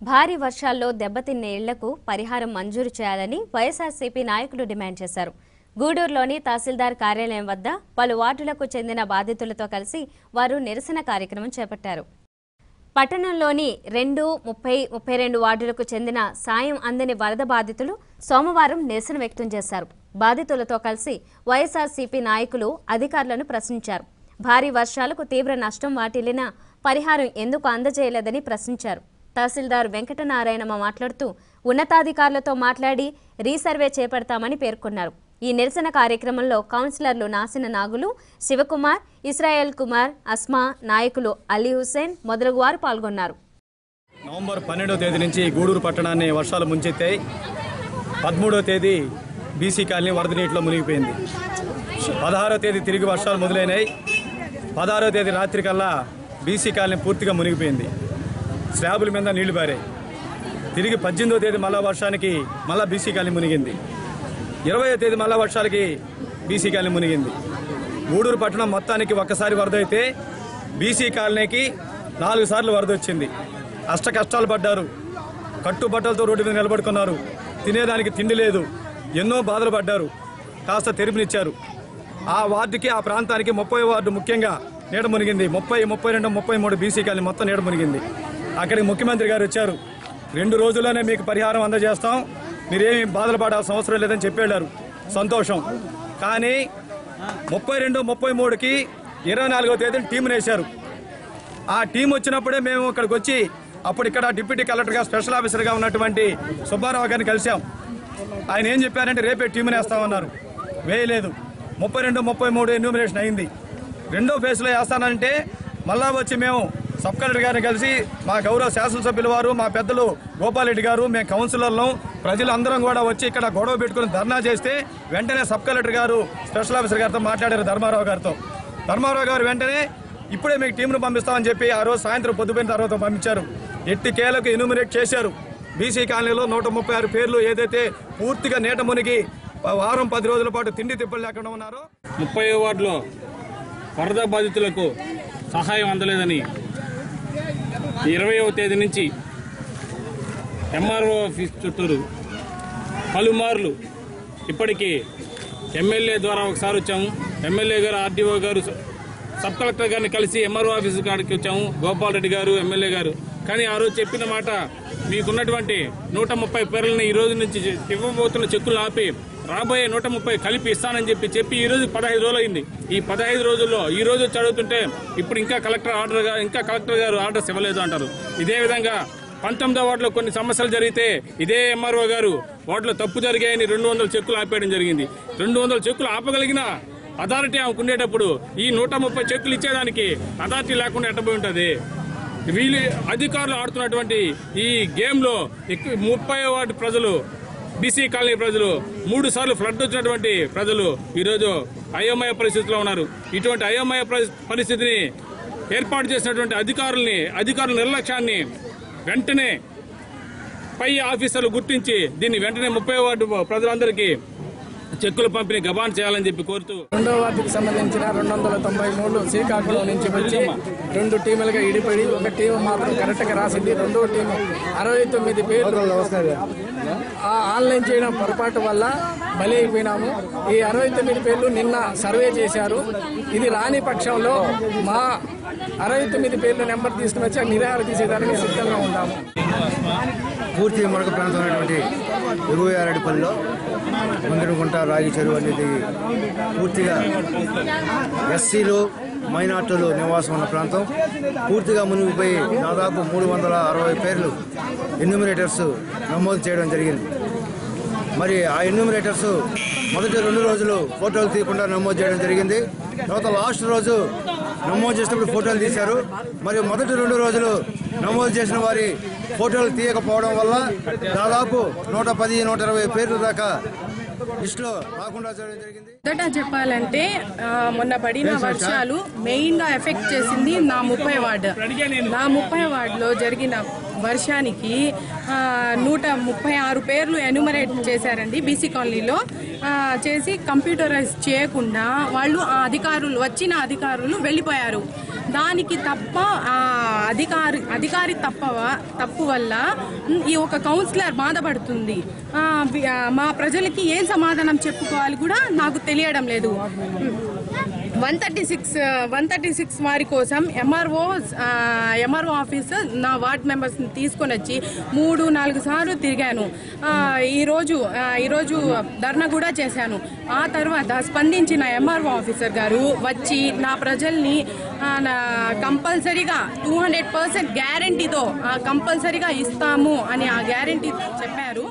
భారీ వర్షాల్లో దెబ్బతిన్న ఇళ్లకు పరిహారం మంజూరు చేయాలని వైఎస్ఆర్సీపీ నాయకులు డిమాండ్ చేశారు. గూడూరులోని తహసీల్దార్ కార్యాలయం వద్ద పలు వార్డులకు చెందిన బాధితులతో కలిసి వారు నిరసన కార్యక్రమం చేపట్టారు. పట్టణంలోని 2, 30, 32 వార్డులకు చెందిన సాయం అందని వరద బాధితులు సోమవారం నిరసన వ్యక్తం చేశారు. బాధితులతో కలిసి వైఎస్ఆర్సీపీ నాయకులు అధికారులను ప్రశ్నించారు. భారీ వర్షాలకు తీవ్ర నష్టం వాటిల్లినా పరిహారం ఎందుకు అందజేయలేదని ప్రశ్నించారు. తహసీల్దార్ వెంకటనారాయణమ్మ మాట్లాడుతూ ఉన్నతాధికారులతో మాట్లాడి రీసర్వే చేపడతామని పేర్కొన్నారు. ఈ నిరసన కార్యక్రమంలో కౌన్సిలర్లు నాసిన నాగులు, శివకుమార్, ఇస్రాయేల్ కుమార్, అస్మా, నాయకులు అలీ హుసేన్ మొదలగు వారు పాల్గొన్నారు. నవంబర్ 12వ తేదీ నుంచి గూడూరు పట్టణాన్ని వర్షాలు ముంచెత్తాయి. 13వ తేదీ బీసీ కాలనీ వరద నీటిలో మునిగిపోయింది. 16వ తేదీ తిరిగి వర్షాలు మొదలైనాయి. 16వ తేదీ రాత్రి కల్లా బీసీ కాలనీ పూర్తిగా మునిగిపోయింది. స్లాబుల మీద నీళ్లు పారాయి. తిరిగి 18వ తేదీ మళ్ళా వర్షానికి మళ్ళా బీసీ కాలనీ మునిగింది. 20వ తేదీ మళ్ళా వర్షాలకి బీసీ కాలనీ మునిగింది. గూడూరు పట్టణం మొత్తానికి ఒక్కసారి వరద అయితే బీసీ కాలనీకి 4 సార్లు వరద వచ్చింది. అష్ట కష్టాలు పడ్డారు. కట్టుబట్టలతో రోడ్డు మీద నిలబడుకున్నారు. తినేదానికి తిండి లేదు. ఎన్నో బాధలు పడ్డారు. కాస్త తెరుపునిచ్చారు. ఆ వార్డుకి, ఆ ప్రాంతానికి 30వ వార్డు ముఖ్యంగా నీడ మునిగింది. 30, 32, 33 బీసీ కాలనీ మొత్తం నీడ మునిగింది. అక్కడికి ముఖ్యమంత్రి గారు వచ్చారు. 2 రోజుల్లోనే మీకు పరిహారం అందజేస్తాం, మీరేమి బాధలు పడాల్సిన అవసరం లేదని చెప్పారు. సంతోషం. కానీ 32, 33కి 24వ తేదీని టీంని వేశారు. ఆ టీం వచ్చినప్పుడే మేము ఇక్కడికి వచ్చి అప్పుడు ఇక్కడ డిప్యూటీ కలెక్టర్గా స్పెషల్ ఆఫీసర్గా ఉన్నటువంటి సుబ్బారావు గారిని కలిశాం. ఆయన ఏం చెప్పారంటే రేపే టీంని వేస్తామన్నారు. వేయలేదు. 32, 33 ఎన్యూమినేషన్ అయింది. 2వ ఫేజ్లో వేస్తానంటే మళ్ళా వచ్చి మేము సబ్ కలెక్టర్ గారిని కలిసి మా గౌరవ శాసనసభ్యుల వారు, మా పెద్దలు గోపాలరెడ్డి గారు, మేము కౌన్సిలర్లం, ప్రజలందరం కూడా వచ్చి ఇక్కడ గొడవ పెట్టుకుని ధర్నా చేస్తే వెంటనే సబ్ కలెక్టర్ గారు స్పెషల్ ఆఫీసర్ గారితో మాట్లాడారు, ధర్మారావు గారితో. ధర్మారావు గారు వెంటనే ఇప్పుడే మీకు టీంను పంపిస్తామని చెప్పి ఆ రోజు సాయంత్రం పొద్దుపోయిన తర్వాత పంపించారు. ఎట్టి కేలకు ఎన్యూమినేట్ చేశారు. బీసీ కాలనీలో 136 పేర్లు ఏదైతే పూర్తిగా నీట మునిగి వారం 10 రోజుల పాటు తిండి తిప్పలు లేకుండా ఉన్నారో 30వ వార్డులో వరద బాధితులకు సహాయం అందలేదని 20వ తేదీ నుంచి ఎంఆర్ఓ ఆఫీస్ చుట్టూరు పలుమార్లు ఇప్పటికీ ఎమ్మెల్యే ద్వారా ఒకసారి వచ్చాము. ఎమ్మెల్యే గారు, ఆర్డీఓ గారు, సబ్ కలెక్టర్ గారిని కలిసి ఎంఆర్ఓ ఆఫీస్ కాడికి వచ్చాము, గోపాలరెడ్డి గారు, ఎమ్మెల్యే గారు. కానీ ఆ రోజు చెప్పిన మాట, మీకున్నటువంటి 130 పేర్లని ఈ రోజు నుంచి ఇవ్వబోతున్న చెక్కులు ఆపి రాబోయే 130 కలిపి ఇస్తానని చెప్పి ఈ రోజు 15 రోజులు అయింది. ఈ 15 రోజుల్లో ఈ రోజు చదువుతుంటే ఇప్పుడు ఇంకా కలెక్టర్ గారు ఆర్డర్స్ ఇవ్వలేదు అంటారు. ఇదే విధంగా 19వ వార్డులో కొన్ని సమస్యలు జరిగితే ఇదే ఎంఆర్ఓ గారు వార్డులో తప్పు జరిగాయని 200 చెక్కులు ఆపేయడం జరిగింది. 200 చెక్కులు ఆపగలిగిన అథారిటీ ఆమెకు ఉండేటప్పుడు ఈ 130 చెక్కులు ఇచ్చేదానికి అథారిటీ లేకుండా ఎట్టబోయి ఉంటుంది. వీళ్ళు అధికారులు ఆడుతున్నటువంటి ఈ గేమ్ లో 30వ వార్డు ప్రజలు, బీసీ కాలనీ ప్రజలు, 3 సార్లు ఫ్లడ్ వచ్చినటువంటి ప్రజలు ఈరోజు అయోమయ పరిస్థితిలో ఉన్నారు. ఇటువంటి అయోమయ పరిస్థితిని ఏర్పాటు చేసినటువంటి అధికారుల నిర్లక్ష్యాన్ని వెంటనే పై ఆఫీసర్లు గుర్తించి దీన్ని వెంటనే 30వ వార్డు ప్రజలందరికీ చెక్కుల పంపిణీ గబాన్ చేయాలని చెప్పి కోరుతూ 2వ వార్డుకు సంబంధించిన 293 శ్రీకాకుళం నుంచి వచ్చి 2 టీములుగా ఇడిపడి ఒక టీం మాత్రం కరెక్ట్గా రాసింది. 2వ టీము 69 పేర్లు ఆన్లైన్ చేయడం పొరపాటు వల్ల బలి అయిపోయినాము. ఈ 69 పేర్లు నిన్న సర్వే చేశారు. ఇది రాని పక్షంలో మా 69 పేర్లు నెంబర్ తీసుకుని వచ్చి నిరాహార తీసేదానికి సిద్ధంగా ఉన్నాము. పూర్తి మునక ప్రాంతమైనటువంటి ఎగువారెడ్డిపల్లిలో ముందుకుంట రాగి చెరువు అనేది పూర్తిగా ఎస్సీలు, మైనార్టీలు నివాసం ఉన్న ప్రాంతం. పూర్తిగా మునిగిపోయి దాదాపు 360 పేర్లు ఎన్యూమినేటర్స్ నమోదు చేయడం జరిగింది. మరి ఆ ఎన్యూమినేటర్స్ మొదటి 2 రోజులు ఫోటోలు తీయకుండా నమోదు చేయడం జరిగింది. తర్వాత లాస్ట్ రోజు నమోదు చేసినప్పుడు ఫోటోలు తీశారు. మరి మొదటి 2 రోజులు నమోదు చేసిన వారి ఫోటోలు తీయకపోవడం వల్ల దాదాపు 110, 120 పేర్లు దాకా లిస్టులో రాకుండా చేయడం జరిగింది. మొదట చెప్పాలంటే మొన్న పడిన వర్షాలు మెయిన్ గా ఎఫెక్ట్ చేసింది నా 30 వార్డు. నా 30 వార్డులో జరిగిన వర్షానికి 136 పేర్లు ఎన్యూమరేట్ చేశారండి బీసీ కాలనీలో. చేసి కంప్యూటరైజ్ చేయకుండా వాళ్ళు వచ్చిన అధికారులు వెళ్ళిపోయారు. దానికి తప్ప అధికారి తప్పు వల్ల ఈ ఒక కౌన్సిలర్ బాధపడుతుంది. మా ప్రజలకి ఏం సమాధానం చెప్పుకోవాలి కూడా నాకు తెలియడం లేదు. 136 వారి కోసం ఎంఆర్ఓ ఆఫీస్ నా వార్డ్ మెంబర్స్ని తీసుకొని వచ్చి 3-4 సార్లు తిరిగాను. ఈరోజు ధర్నా కూడా చేశాను. ఆ తర్వాత స్పందించిన ఎంఆర్ఓ ఆఫీసర్ గారు వచ్చి నా ప్రజల్ని కంపల్సరీగా 200% గ్యారంటీతో కంపల్సరీగా ఇస్తాము అని ఆ గ్యారంటీ చెప్పారు.